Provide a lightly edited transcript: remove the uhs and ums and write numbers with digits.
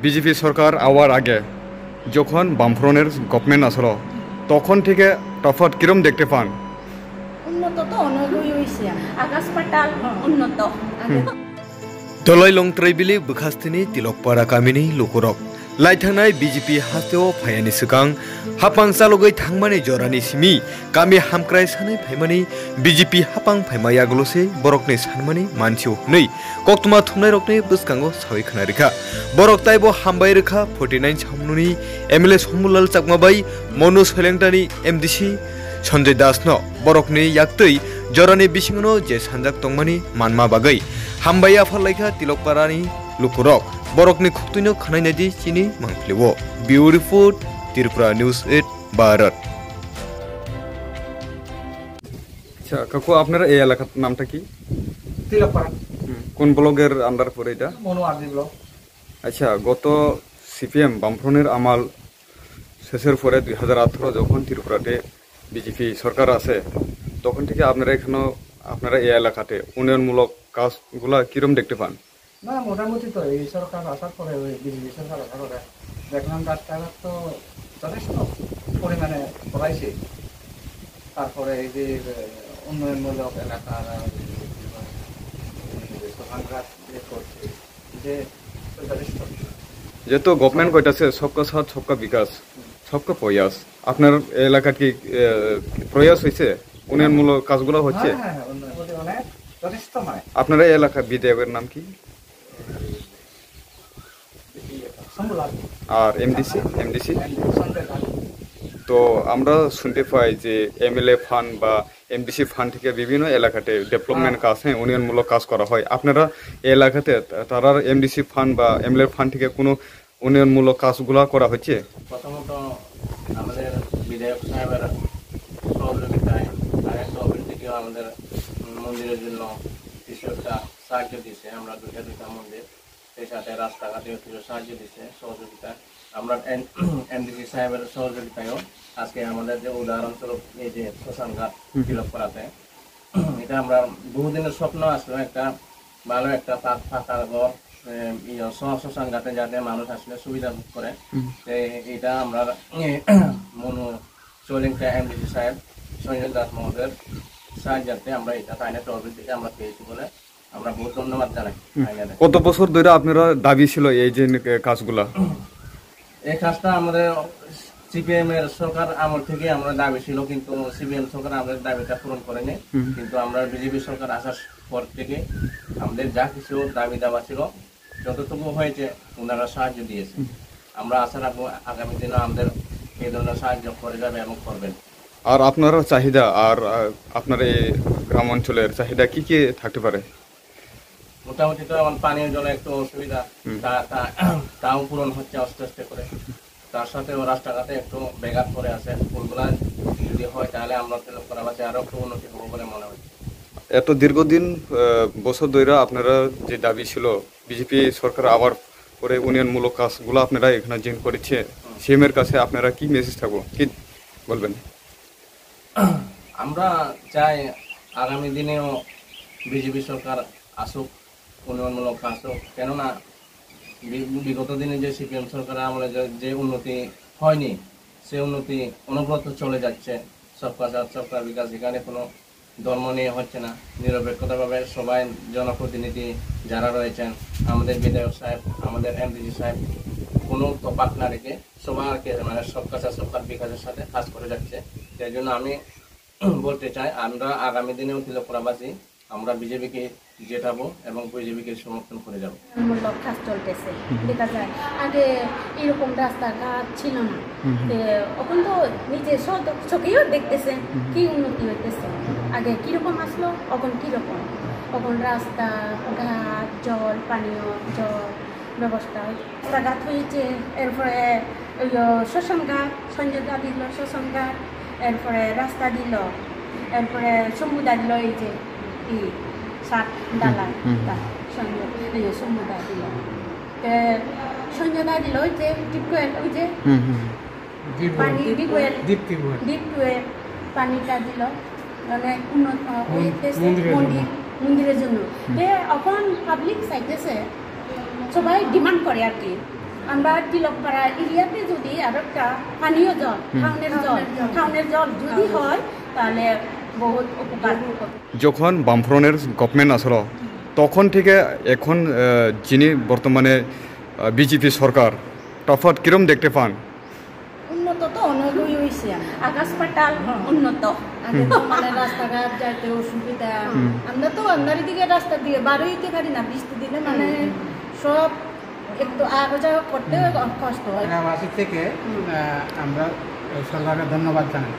BJP সরকার hour আগে যখন বামফ্রন্টের গভর্নমেন্ট আসলো তখন থেকে তফাৎ কিরম দেখতে পান? উন্নত তো অনেকই হয়েছে, আকাশ পাতাল উন্নত। দলাই লংত্রাইবিলি বখাস্তিনি তিলকপাড়া কামিনি লুকুরক লাইथांनाय বিজেপি हाथायाव फायानि सिगां हापां चालगै थांमानि जरानि सिमि गामि हामक्राय सानै फाइमानि बिजेपि हापां फाइमायागलसे बरकनि सानमानि मानसिव नै कक्तमा थुमनाय रकनि बसकांगो सावै खनारिखा बरक ताइबो हामबाय रेखा 49 सामनुनि एमएलए समूलाल चाकमाबाई मनु सोलेंटानि एमडीसी सञ्जय दासनो बरकनि याक्तै जरानि बिसिङनो जे सानजाक तंमानि मानमा बागै हामबाय आफालाइखा तिलकपारानि लुकुरक बरकनि खुक्तुनो खनायनायदि चिनि मांफ्लेवो बिउ रिपोर्ट त्रिपुरा न्यूज 8 भारत। আচ্ছা কাকু আপনার এই এলাকার নামটা কি? তিলকপাড়া। কোন ব্লকের আন্ডার পড়ে এটা? মনোয়ারদি ব্লক। আচ্ছা গত সিপিএম বামফ্রন্টের আমাল শেষের পরে 2018 যখন ত্রিপুরাতে বিজেপি সরকার আছে তখন থেকে আপনারা এই এলাকাতে উন্নয়নমূলক কাজগুলা কিরম দেখতে পান? না মোটামুটি তো এই সরকার আসার পরে ওই বিজেপি সরকার আসার পরে দেখলাম রাস্তাঘাট তো যথেষ্ট পরিমাণে করাইছে। তারপরে এই যে উন্নয়নমূলক এলাকার সরকার করছে যে যথেষ্ট যেহেতু গভর্নমেন্ট কইতাছে সবকা সাথ সবকা বিকাশ সবকা প্রয়াস, আপনার এলাকা কি প্রয়াস হয়েছে? উন্নয়নমূলক কাজগুলো হচ্ছে? হ্যাঁ উন্নয়ন যথেষ্ট মানে। আপনার এই এলাকা বিধায়কের নাম কি আর এমডিসি? তো আমরা শুনতে পাই যে এমএলএ ফান্ড বা এমডিসি ফান্ড থেকে বিভিন্ন এলাকাতে ডেভেলপমেন্ট কাজ উন্নয়নমূলক কাজ করা হয়। আপনারা এই এলাকাতে তারা এমডিসি ফান্ড বা এমএলএ ফান্ড থেকে কোনো উন্নয়নমূলক কাজগুলো করা হচ্ছে? প্রথমত আমাদের বিধায়ক সাহেবের সহযোগিতায় তহবিল থেকেও আমাদের মন্দিরের জন্য কিছু একটা সাহায্য দিচ্ছে। আমরা দুইটা মন্দির, সেই সাথে রাস্তাঘাটেও কিছু সাহায্য দিচ্ছে সহযোগিতা। আমরা এমডিসি সাহেবের সহযোগিতায়ও আজকে আমাদের যে উদাহরণস্বরূপ এই যে শ্মশানঘাট তিলকপাড়াতে, এটা আমরা বহুদিনের স্বপ্ন আসলো একটা ভালো একটা ফাঁকা ঘর শ্মশানঘাটে যাতে মানুষ আসলে সুবিধা ভোগ করে। এটা আমরা মনু চৌলিংটা এমডিসি সাহেব সঞ্জয় দাস মহোদয়ের সাহায্যে আমরা এটা ফাইনাল তহবিল থেকে আমরা পেয়েছি বলে আমরা বহুত ধন্যবাদ জানাই। কত বছর ধরে আপনারা দাবি ছিল এই যে কাজগুলা? এই কাজটা আমাদের সিপিএম এর সরকার আমল থেকে আমরা দাবি ছিল, কিন্তু সিপিএম সরকার আমাদের দাবিটা পূরণ করেনি। কিন্তু আমরা বিজেপি সরকার আসার পর থেকে আমাদের যা কিছু দাবি দাবা ছিল যতটুকু হয়েছে ওনারা সাহায্য দিয়েছে। আমরা আশা রাখবো আগামী দিনে আমাদের এই ধরনের সাহায্য করে যাবে এবং করবেন। আর আপনার চাহিদা আর আপনার এই গ্রাম অঞ্চলের চাহিদা কি কি থাকতে পারে? মোটামুটি তো আমার পানীয় জলে একটু অসুবিধা, তাও পূরণ হচ্ছে আস্তে আস্তে করে। তার সাথে রাস্তাঘাটে একটু ব্যাঘাত করে আছে, ফুলগুলা যদি হয় তাহলে আমরা তিলকপাড়াবাসী আরো একটু উন্নতি হবো বলে মনে হয়। এত দীর্ঘদিন বছর ধরে আপনারা যে দাবি ছিল বিজেপি সরকার আবার পরে উন্নয়নমূলক কাজগুলো আপনারা এখানে জেন করেছে, সিএমের কাছে আপনারা কি মেসেজ থাকবো, কি বলবেন? আমরা চাই আগামী দিনেও বিজেপি সরকার আসুক, উন্নয়নমূলক কাজ হোক। কেননা বিগত দিনে যে সিপিএম সরকার আমলে যে উন্নতি হয়নি সে উন্নতি অনবরত চলে যাচ্ছে। সবকা সাথ সবকা বিকাশ, এখানে কোনো ধর্ম নিয়ে হচ্ছে না, নিরপেক্ষতাভাবে সবাই জনপ্রতিনিধি যারা রয়েছেন, আমাদের বিধায়ক সাহেব, আমাদের এমডিসি সাহেব কোনো তফাৎ না রেখে সবাইকে মানে সবকা সাথ সবকার বিকাশের সাথে কাজ করে যাচ্ছে। সেই জন্য আমি বলতে চাই আমরা আগামী দিনেও তিলকপাড়াবাসী আমরা বিজেপিকে জেতাবো এবং বিজেপিকে সমর্থন করে যাবো। উন্নয়নমূলক কাজ চলতেছে দেখা যায়, আগে এরকম রাস্তাঘাট ছিল না, এখন তো নিজে চোখেও দেখতেছে কি উন্নতি হইতেছে। আগে কিরকম আসলো এখন কিরকম, এখন রাস্তা ঘাট জল পানীয় জল ব্যবস্থা রাস্তাঘাট হয়েছে। এরপরে ওই শ্মশান ঘাট সঞ্জয় দা দিল, শ্মশান ঘাট এরপরে রাস্তা দিল, এরপরে সমুদা দিল, এই যে সাত ডালা সমুদা দিল, সঞ্জয় দা দিল ওই যে টিপকোয়েল, ওই যে পানি ডিপ টুয়েল পানিটা দিল, অনেক উন্নত মন্দিরের জন্য। এখন পাবলিক চাইতেছে, সবাই ডিমান্ড করে আর কি আমরা তিলকপাড়া এরিয়াতে যদি আর একটা পানীয় জল খাওনের জল যদি হয় তাহলে বহুত উপকার হবে। যখন বামফ্রন্টের গভর্নমেন্ট আসলো তখন থেকে এখন যিনি বর্তমানে বিজেপি সরকার তফাৎ কিরম দেখতে পান? উন্নত তো অনেকই হয়েছে, আকাশ পাতাল উন্নত। আগে তো মানে রাস্তাঘাট যাইতে অসুবিধা, আমরা তো আন্দারি দিকে রাস্তা দিয়ে বারো হইতে পারি না, বৃষ্টি দিলে মানে সব একটু আগা যাওয়া করতে কষ্ট হয়। থেকে আমরা সরকারকে ধন্যবাদ জানাই।